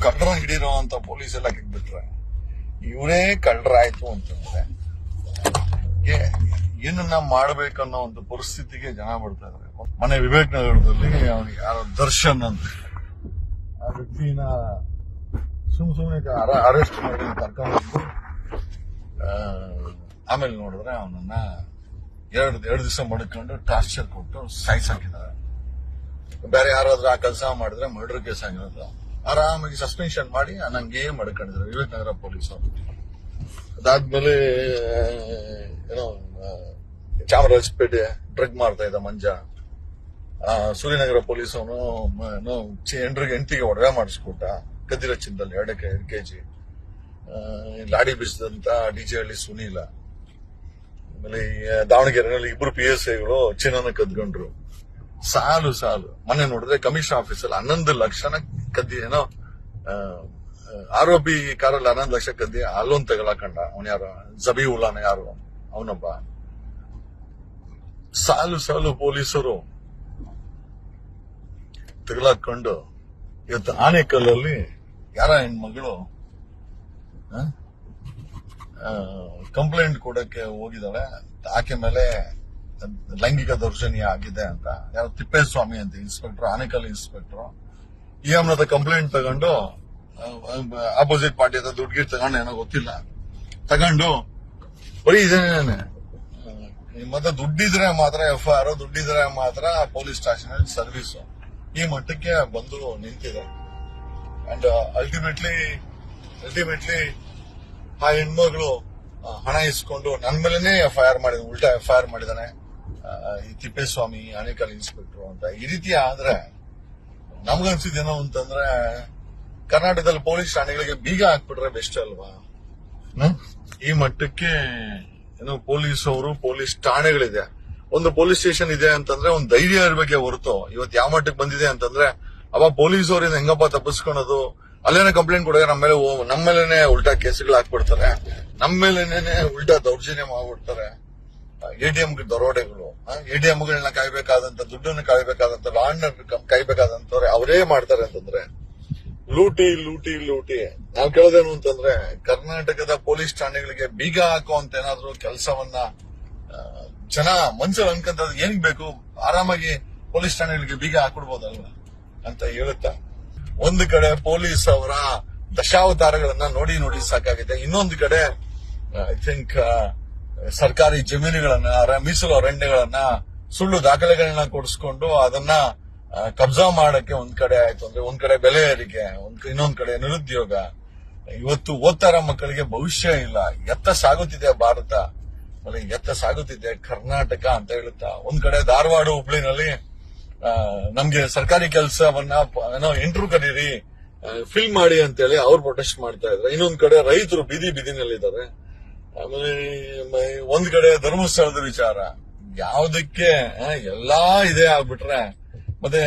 ಕಳ್ಳರ ಹಿಡಿರೋ ಅಂತ ಪೊಲೀಸ್ ಇಲಾಖೆಗೆ ಬಿಟ್ರೆ ಇವರೇ ಕಳ್ಳರಾಯ್ತು ಅಂತಂದ್ರೆ ಏನನ್ನ ಮಾಡ್ಬೇಕನ್ನೋ ಒಂದು ಪರಿಸ್ಥಿತಿಗೆ ಜನ ಬರ್ತಾ ಇದಾರೆ. ಮನೆ ವಿವೇಕ್ ನಗರದಲ್ಲಿ ಅವನಿಗೆ ಯಾರೋ ದರ್ಶನ್ ಅಂತ ಆ ವ್ಯಕ್ತಿನ ಸುಮ್ಮನೆ ಅರೆಸ್ಟ್ ಮಾಡಿ ಕರ್ಕೊಂಡು ಆಮೇಲೆ ನೋಡಿದ್ರೆ ಅವನನ್ನ ಎರಡು ದಿವಸ ಮಡ್ಕೊಂಡು ಟಾರ್ಚರ್ ಕೊಟ್ಟು ಸಾಯಿಸಾಕಿದ್ದಾರೆ. ಬೇರೆ ಯಾರಾದ್ರೂ ಆ ಕೆಲಸ ಮಾಡಿದ್ರೆ ಮರ್ಡರ್ ಕೇಸ್ ಆಗಿರೋದು ಆರಾಮಾಗಿ ಸಸ್ಪೆನ್ಷನ್ ಮಾಡಿ ನಂಗೆ ಮಡ್ಕೊಂಡಿದ್ರು ವಿವೇಕ್ ನಗರ ಪೊಲೀಸ್ ಅವರು. ಅದಾದ್ಮೇಲೆ ಏನೋ ಚಾಮರಾಜಪೇಟೆ ಡ್ರಗ್ ಮಾಡ್ತಾ ಇದ್ದ ಮಂಜ, ಸೂರ್ಯನಗರ ಪೊಲೀಸ್ ಅವನು ಹೆಂಡತಿಗೆ ಒಡವೆ ಮಾಡಿಸ್ಕೊಟ್ಟ ಕದ್ದಿರ ಚಿನ್ನದಲ್ಲಿ 2 kg. ಲಾಡಿ ಬೀಸಿದಂತ ಡಿಜೆ ಸುನೀಲ. ಆಮೇಲೆ ದಾವಣಗೆರೆಯಲ್ಲಿ 2 PSIಗಳು ಚಿನ್ನನ ಕದ್ಕೊಂಡ್ರು. ಸಾಲು ಮೊನ್ನೆ ನೋಡಿದ್ರೆ ಕಮಿಷನ್ ಆಫೀಸಲ್ಲಿ 11 ಲಕ್ಷನ ಕದ್ದಿ ಏನೋ ಆರೋಪಿ ಕಾರಲ್ಲಿ 11 ಲಕ್ಷ ಕದ್ದಿ ಅಲ್ಲೊಂದು ತಗೊಳಕಂಡ. ಅವನ್ ಯಾರು ಜಬೀವುಲ್ಲಾನ ಯಾರು ಅವನೊಬ್ಬ. ಸಾಲು ಪೊಲೀಸರು ತಗಲಾಕೊಂಡು ಇವತ್ತು ಆನೇಕಲ್ಲಲ್ಲಿ ಯಾರ ಹೆಣ್ಮಗಳು ಕಂಪ್ಲೇಂಟ್ ಕೊಡಕ್ಕೆ ಹೋಗಿದ್ದಾಳೆ. ಆಕೆ ಮೇಲೆ ಲೈಂಗಿಕ ದೌರ್ಜನ್ಯ ಆಗಿದೆ ಅಂತ ಯಾರು ತಿಪ್ಪೇಸ್ವಾಮಿ ಅಂತ ಇನ್ಸ್ಪೆಕ್ಟರ್, ಆನೇಕಲ್ ಇನ್ಸ್ಪೆಕ್ಟರ್ ಈ ಅಮ್ಮನದ ಕಂಪ್ಲೇಂಟ್ ತಗೊಂಡು ಆಪೋಸಿಟ್ ಪಾರ್ಟಿ ಹತ್ರ ದುಡ್ಡು ತಗೊಂಡು ಏನೋ ಗೊತ್ತಿಲ್ಲ ತಗೊಂಡು ಬರೀ ಇದೇನೆ ಮತ್ತೆ ದುಡ್ಡಿದ್ರೆ ಮಾತ್ರ FIR, ದುಡ್ಡಿದ್ರೆ ಮಾತ್ರ ಪೊಲೀಸ್ ಸ್ಟೇಷನ್ ಸರ್ವಿಸ್ ಈ ಮಟ್ಟಕ್ಕೆ ಬಂದು ನಿಂತಿದೆ. ಅಂಡ್ ಅಲ್ಟಿಮೇಟ್ಲಿ ಆ ಹೆಣ್ಮಗಳು ಹಣ ಇಸ್ಕೊಂಡು ನನ್ನ ಮೇಲೆನೆ FIR ಮಾಡಿದ, ಉಲ್ಟಾ FIR ಮಾಡಿದಾನೆ ಈ ತಿಪ್ಪೇಸ್ವಾಮಿ ಆನೇಕಲ್ ಇನ್ಸ್ಪೆಕ್ಟರ್ ಅಂತ. ಈ ರೀತಿ ಆದ್ರೆ ನಮ್ಗನ್ಸಿದ್ದೇನೋ ಅಂತಂದ್ರೆ ಕರ್ನಾಟಕದಲ್ಲಿ ಪೊಲೀಸ್ ಠಾಣೆಗಳಿಗೆ ಬೀಗ ಹಾಕ್ಬಿಟ್ರೆ ಬೆಸ್ಟ್ ಅಲ್ವಾ? ಈ ಮಟ್ಟಕ್ಕೆ ಏನೋ ಪೊಲೀಸ್ ಠಾಣೆಗಳಿದೆ. ಒಂದು ಪೊಲೀಸ್ ಸ್ಟೇಷನ್ ಇದೆ ಅಂತಂದ್ರೆ ಒಂದು ಧೈರ್ಯ ಇರ್ಬೇಕೆ ಹೊರತು ಇವತ್ತು ಯಾವ ಮಟ್ಟಕ್ಕೆ ಬಂದಿದೆ ಅಂತಂದ್ರೆ ಅವ ಪೊಲೀಸ್ ಅವರಿಂದ ಹೆಂಗಪ್ಪ ತಪ್ಪಿಸ್ಕೊಳೋದು, ಅಲ್ಲೇನೆ ಕಂಪ್ಲೇಂಟ್ ಕೊಡೋಕೆ ನಮ್ಮ ಮೇಲೆನೆ ಉಲ್ಟಾ ಕೇಸ್ಗಳು ಹಾಕ್ಬಿಡ್ತಾರೆ, ನಮ್ಮ ಮೇಲೆನೆ ಉಲ್ಟಾ ದೌರ್ಜನ್ಯ ಮಾಡ್ಬಿಡ್ತಾರೆ. ATM ದರೋಡೆಗಳು, ATMಗಳನ್ನ ಕಾಯ್ಬೇಕಾದಂತ, ದುಡ್ಡನ್ನು ಕಾಯ್ಬೇಕಾದಂತ, ಲಾಂಡ್ ಕಾಯ್ಬೇಕಾದಂತವ್ರೆ ಅವರೇ ಮಾಡ್ತಾರೆ ಅಂತಂದ್ರೆ ಲೂಟಿ. ನಾವ್ ಕೇಳೋದೇನು ಅಂತಂದ್ರೆ ಕರ್ನಾಟಕದ ಪೊಲೀಸ್ ಠಾಣೆಗಳಿಗೆ ಬೀಗ ಹಾಕುವಂತ ಏನಾದ್ರು ಕೆಲಸವನ್ನ ಜನ ಮನ್ಸಲ್ಲಿ ಅನ್ಕೊಂತ ಏನ್ ಬೇಕು, ಆರಾಮಾಗಿ ಪೊಲೀಸ್ ಠಾಣೆಗಳಿಗೆ ಬೀಗ ಹಾಕೊಡ್ಬೋದಲ್ವ ಅಂತ ಹೇಳುತ್ತಾ ಒಂದು ಕಡೆ ಪೊಲೀಸ್ ಅವರ ದಶಾವತಾರಗಳನ್ನ ನೋಡಿ ಸಾಕಾಗಿದೆ. ಇನ್ನೊಂದು ಕಡೆ ಐ ಥಿಂಕ್ ಸರ್ಕಾರಿ ಜಮೀನುಗಳನ್ನ, ಮೀಸಲು ಅರಣ್ಯಗಳನ್ನ ಸುಳ್ಳು ದಾಖಲೆಗಳನ್ನ ಕೊಡಿಸ್ಕೊಂಡು ಅದನ್ನ ಕಬ್ಜಾ ಮಾಡಕ್ಕೆ ಒಂದ್ ಕಡೆ ಆಯ್ತು ಅಂದ್ರೆ ಒಂದ್ ಕಡೆ ಬೆಲೆ ಏರಿಕೆ, ಇನ್ನೊಂದ್ ಕಡೆ ನಿರುದ್ಯೋಗ. ಇವತ್ತು ಓದ್ತಾರ ಮಕ್ಕಳಿಗೆ ಭವಿಷ್ಯ ಇಲ್ಲ. ಎತ್ತ ಸಾಗುತ್ತಿದೆ ಭಾರತ, ಎತ್ತ ಸಾಗುತ್ತಿದೆ ಕರ್ನಾಟಕ ಅಂತ ಹೇಳುತ್ತಾ ಒಂದ್ ಕಡೆ ಧಾರವಾಡ ಹುಬ್ಳಿನಲ್ಲಿ ನಮ್ಗೆ ಸರ್ಕಾರಿ ಕೆಲಸವನ್ನ ಏನೋ ಇಂಟರ್ವ್ಯೂ ಕರೀರಿ, ಫಿಲ್ ಮಾಡಿ ಅಂತೇಳಿ ಅವ್ರು ಪ್ರೊಟೆಸ್ಟ್ ಮಾಡ್ತಾ ಇದ್ರೆ, ಇನ್ನೊಂದ್ ಕಡೆ ರೈತರು ಬೀದಿನಲ್ಲಿದ್ದಾರೆ. ಆಮೇಲೆ ಒಂದ್ ಕಡೆ ಧರ್ಮಸ್ಥಳದ ವಿಚಾರ, ಯಾವ್ದಕ್ಕೆ ಎಲ್ಲಾ ಇದೇ ಆಗ್ಬಿಟ್ರೆ ಮತ್ತೆ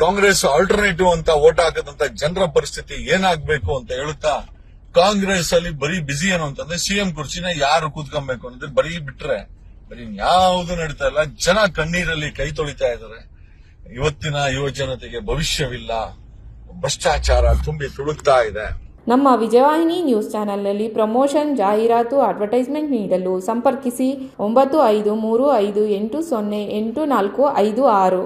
ಕಾಂಗ್ರೆಸ್ ಆಲ್ಟರ್ನೇಟಿವ್ ಅಂತ ಓಟ್ ಹಾಕದಂತ ಜನರ ಪರಿಸ್ಥಿತಿ ಏನಾಗ್ಬೇಕು ಅಂತ ಹೇಳುತ್ತಾ ಕಾಂಗ್ರೆಸ್ ಅಲ್ಲಿ ಬರೀ ಬಿಸಿ ಏನು ಅಂತಂದ್ರೆ CM ಕುರ್ಚಿನ ಯಾರು ಕೂತ್ಕೊಬೇಕು ಅನ್ನೋದ್ರೆ ಬರೀ ಬಿಟ್ರೆ ಬರೀ ಯಾವುದು ನಡೀತಾ ಇಲ್ಲ. ಜನ ಕಣ್ಣೀರಲ್ಲಿ ಕೈ ತೊಳಿತಾ ಇದ್ದಾರೆ. ಇವತ್ತಿನ ಯುವ ಜನತೆಗೆ ಭವಿಷ್ಯವಿಲ್ಲ, ಭ್ರಷ್ಟಾಚಾರ ತುಂಬಿ ತುಳುಕ್ತಾ ಇದೆ. ನಮ್ಮ ವಿಜಯವಾಹಿನಿ ನ್ಯೂಸ್ ಚಾನೆಲ್ನಲ್ಲಿ ಪ್ರಮೋಷನ್, ಜಾಹೀರಾತು, ಅಡ್ವರ್ಟೈಸ್ಮೆಂಟ್ ನೀಡಲು ಸಂಪರ್ಕಿಸಿ 9535808456.